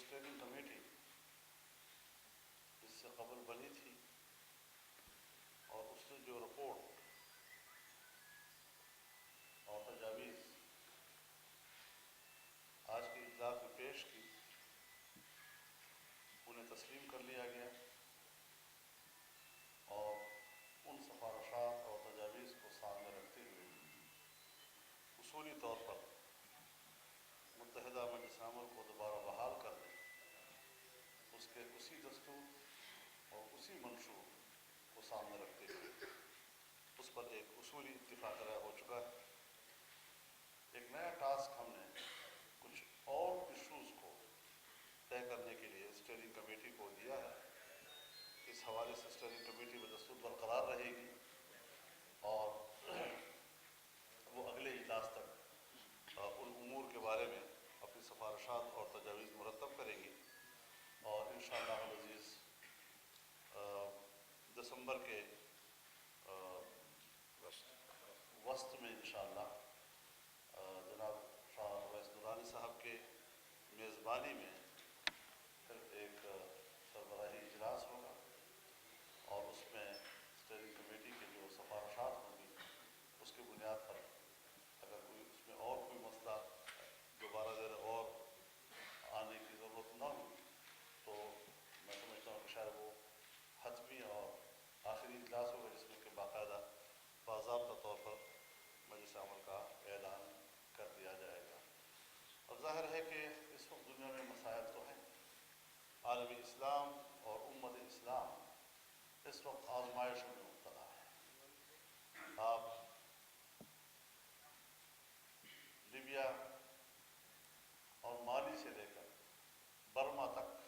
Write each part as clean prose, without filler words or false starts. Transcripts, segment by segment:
Steering committee اس سے قبل بنی تھی اور اس نے جو رپورٹ اور تجاویز آج کے اجلاس میں پیش کی انہیں تسلیم کر لیا گیا اور ان سفارشات اور تجاویز کو سامنے رکھتے ہوئے اصولی طور پر متحدہ مجلس عمل کو دوبارہ بحال کرنے اس کے اسی دستور اور اسی منشور کو سامنے رکھتے ہوئے اس پر ایک اصولی اتفاق رائے ہو چکا ہے۔ ایک نیا ٹاسک ہم نے کچھ اور ایشوز کو طے کرنے کے لیے اسٹیئرنگ کمیٹی کو دیا ہے۔ اس حوالے سے اسٹیئرنگ کمیٹی میں دستور برقرار رہے گی اور وہ اگلے اجلاس تک ان امور کے بارے میں اپنی سفارشات اور تجاویز مرتب کریں گی اور انشاءاللہ العزیز دسمبر کے وسط میں انشاءاللہ جناب شاہ اویس نورانی صاحب کے میزبانی میں پھر ایک سربراہی اجلاس ہوگا اور اس میں اسٹیئرنگ کمیٹی کے جو سفارشات ہوں گی اس کی بنیاد پر اگر کوئی اس میں اور کوئی مسئلہ دوبارہ اور آنے کی ضرورت نہ ہو تو میں سمجھتا ہوں کہ شاید وہ حتمی اور آخری اجلاس ہوگا جس میں کہ باقاعدہ باضابطہ طور پر مجلس عمل کا اعلان کر دیا جائے گا۔ اب ظاہر ہے کہ اس وقت دنیا میں مسائل تو ہیں، عالم اسلام اور امت اسلام اس وقت آزمائشوں میں مبتلا ہے۔ آپ لیبیا اور مالی سے لے کر برما تک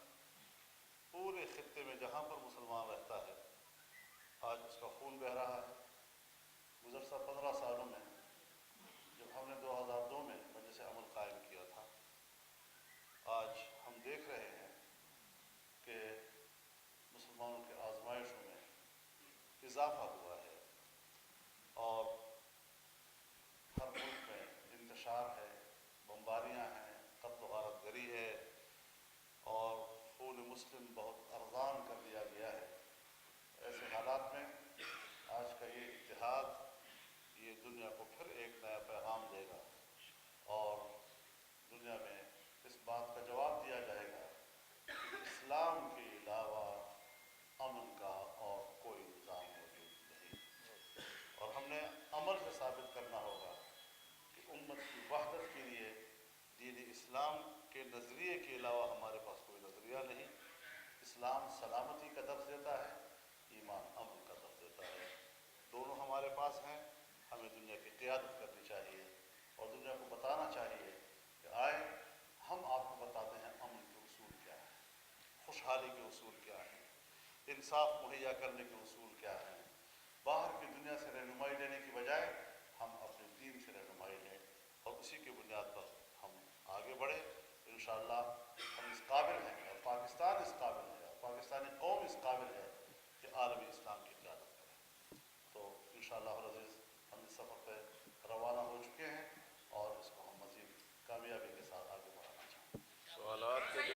پورے خطے میں جہاں پر مسلمان رہتا ہے آج اس کا خون بہہ رہا ہے۔ گزشتہ 15 سالوں میں جب ہم نے 2002 میں مجلس عمل قائم کیا تھا، آج ہم دیکھ رہے ہیں کہ مسلمانوں کے آزمائشوں میں اضافہ ہوا ہے اور ہر ملک میں انتشار ہے، بمباریاں ہیں، قتل و غارت گری ہے اور خون مسلم بہت ارزان کر دیا گیا ہے۔ ایسے حالات میں آج کا یہ اتحاد یہ دنیا کو پھر ایک نیا پیغام دے گا اور دنیا میں اس بات کا جواب دیا جائے گا کہ اسلام کے علاوہ امن کا اور کوئی نظام موجود نہیں، اور ہم نے عمل سے ثابت کرنا ہوگا کہ امت کی وحدت کے لیے دین اسلام کے نظریے کے علاوہ ہمارے پاس کوئی نظریہ نہیں۔ اسلام سلامتی کا درس دیتا ہے، ایمان امن کا درس دیتا ہے، دونوں ہمارے پاس ہیں۔ ہمیں دنیا کی قیادت کرنی چاہیے اور دنیا کو بتانا چاہیے کہ آئے ہم آپ کو بتاتے ہیں امن کے اصول کیا ہیں، خوشحالی کے اصول کیا ہیں، انصاف مہیا کرنے کے اصول کیا ہیں۔ باہر کی دنیا سے رہنمائی لینے کی بجائے ہم اپنے دین سے رہنمائی لیں اور اسی کی بنیاد پر ہم آگے بڑھیں۔ انشاءاللہ ہم اس قابل ہیں اور پاکستان اس قابل ہے اور پاکستانی قوم اس قابل ہے کہ عالمی اسلام کی قیادت کرے۔ تو انشاءاللہ